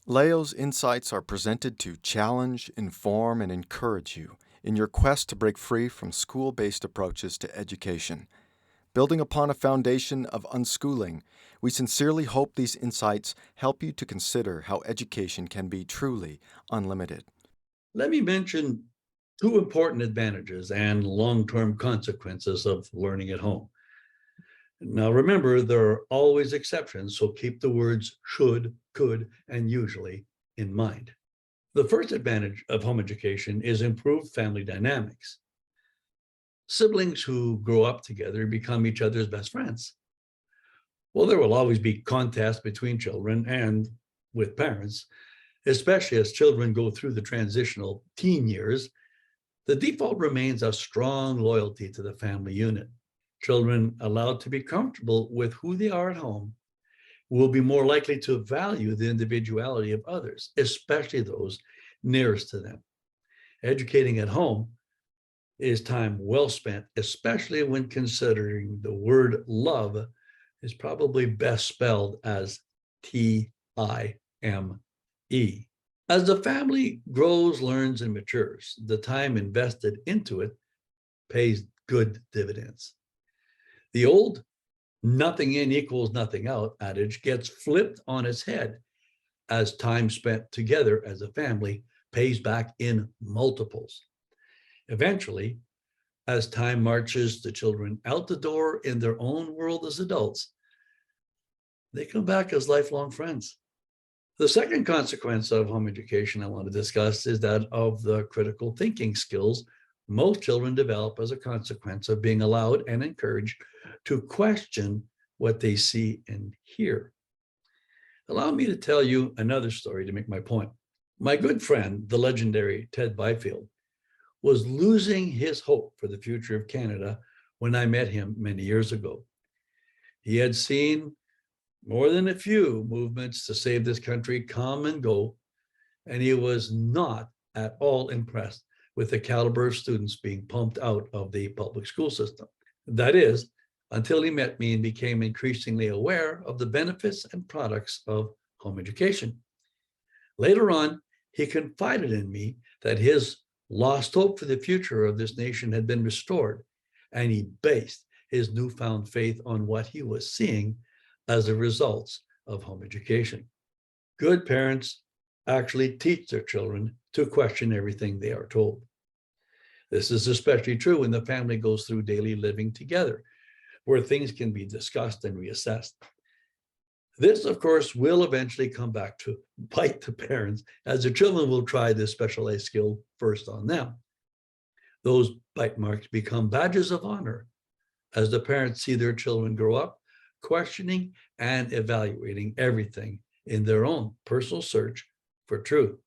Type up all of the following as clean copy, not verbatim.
Leo's insights are presented to challenge, inform, and encourage you in your quest to break free from school-based approaches to education. Building upon a foundation of unschooling, we sincerely hope these insights help you to consider how education can be truly unlimited. Let me mention two important advantages and long-term consequences of learning at home. Now, remember, there are always exceptions, so keep the words should, could, and usually in mind. The first advantage of home education is improved family dynamics. Siblings who grow up together become each other's best friends. Well, there will always be contests between children and with parents, especially as children go through the transitional teen years. The default remains a strong loyalty to the family unit. Children allowed to be comfortable with who they are at home will be more likely to value the individuality of others, especially those nearest to them. Educating at home is time well spent, especially when considering the word love is probably best spelled as Time. As the family grows, learns, and matures, the time invested into it pays good dividends. The old nothing in equals nothing out adage gets flipped on its head as time spent together as a family pays back in multiples. Eventually, as time marches the children out the door in their own world as adults, they come back as lifelong friends. The second consequence of home education I want to discuss is that of the critical thinking skills most children develop as a consequence of being allowed and encouraged to question what they see and hear. Allow me to tell you another story to make my point. My good friend, the legendary Ted Byfield, was losing his hope for the future of Canada when I met him many years ago. He had seen more than a few movements to save this country come and go, and he was not at all impressed with the caliber of students being pumped out of the public school system. That is, until he met me and became increasingly aware of the benefits and products of home education. Later on, he confided in me that his lost hope for the future of this nation had been restored, and he based his newfound faith on what he was seeing as the results of home education. Good parents actually teach their children to question everything they are told. This is especially true when the family goes through daily living together, where things can be discussed and reassessed. This, of course, will eventually come back to bite the parents, as the children will try this specialized skill first on them. Those bite marks become badges of honor as the parents see their children grow up, questioning and evaluating everything in their own personal search for truth.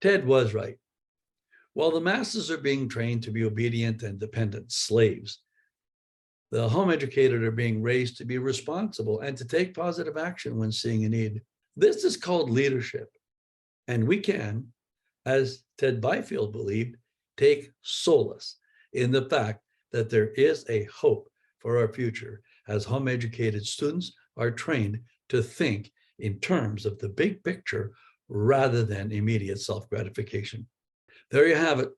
Ted was right. While the masses are being trained to be obedient and dependent slaves, the home educated are being raised to be responsible and to take positive action when seeing a need. This is called leadership. And we can, as Ted Byfield believed, take solace in the fact that there is a hope for our future as home educated students are trained to think in terms of the big picture rather than immediate self-gratification. There you have it,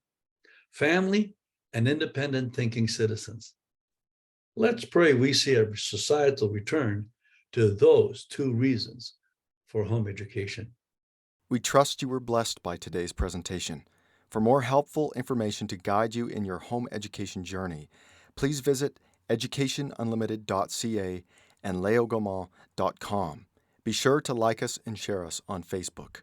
family and independent thinking citizens. Let's pray we see a societal return to those two reasons for home education. We trust you were blessed by today's presentation. For more helpful information to guide you in your home education journey, please visit educationunlimited.ca and leogaumont.com. Be sure to like us and share us on Facebook.